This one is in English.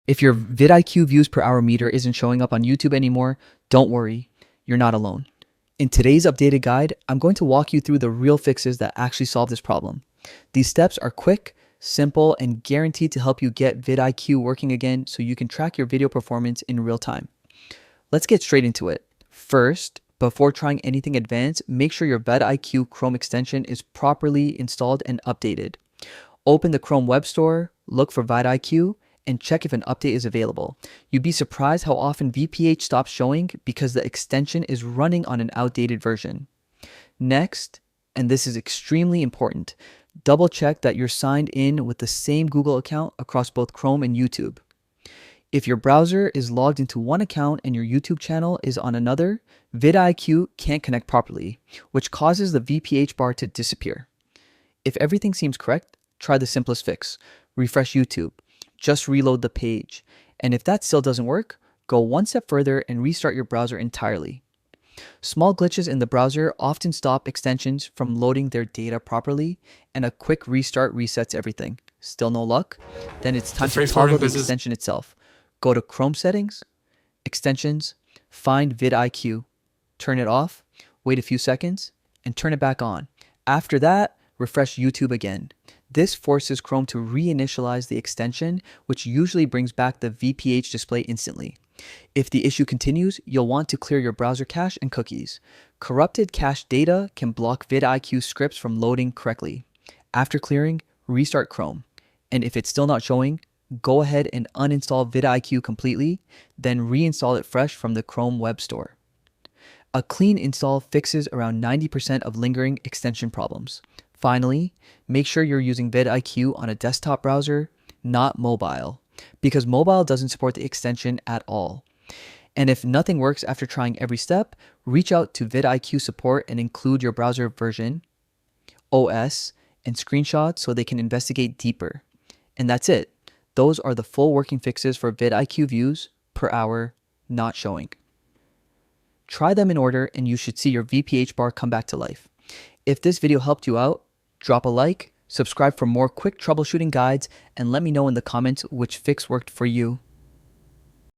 If your vidIQ views per hour meter isn't showing up on YouTube anymore, don't worry, you're not alone. In today's updated guide, I'm going to walk you through the real fixes that actually solve this problem. These steps are quick, simple, and guaranteed to help you get vidIQ working again so you can track your video performance in real time. Let's get straight into it. First, before trying anything advanced, make sure your vidIQ Chrome extension is properly installed and updated. Open the Chrome Web Store, look for vidIQ, and check if an update is available. You'd be surprised how often VPH stops showing because the extension is running on an outdated version. Next, and this is extremely important, double check that you're signed in with the same Google account across both Chrome and YouTube. If your browser is logged into one account and your YouTube channel is on another, vidIQ can't connect properly, which causes the VPH bar to disappear. If everything seems correct, try the simplest fix. Refresh YouTube. Just reload the page. And if that still doesn't work, go one step further and restart your browser entirely. Small glitches in the browser often stop extensions from loading their data properly, and a quick restart resets everything. Still no luck? Then it's time to toggle the extension itself. Go to Chrome Settings, Extensions, find vidIQ, turn it off, wait a few seconds, and turn it back on. After that, refresh YouTube again. This forces Chrome to reinitialize the extension, which usually brings back the VPH display instantly. If the issue continues, you'll want to clear your browser cache and cookies. Corrupted cache data can block vidIQ scripts from loading correctly. After clearing, restart Chrome. And if it's still not showing, go ahead and uninstall vidIQ completely, then reinstall it fresh from the Chrome Web Store. A clean install fixes around 90% of lingering extension problems. Finally, make sure you're using vidIQ on a desktop browser, not mobile, because mobile doesn't support the extension at all. And if nothing works after trying every step, reach out to vidIQ support and include your browser version, OS, and screenshots so they can investigate deeper. And that's it. Those are the full working fixes for vidIQ views per hour not showing. Try them in order and you should see your VPH bar come back to life. If this video helped you out, drop a like, subscribe for more quick troubleshooting guides, and let me know in the comments which fix worked for you.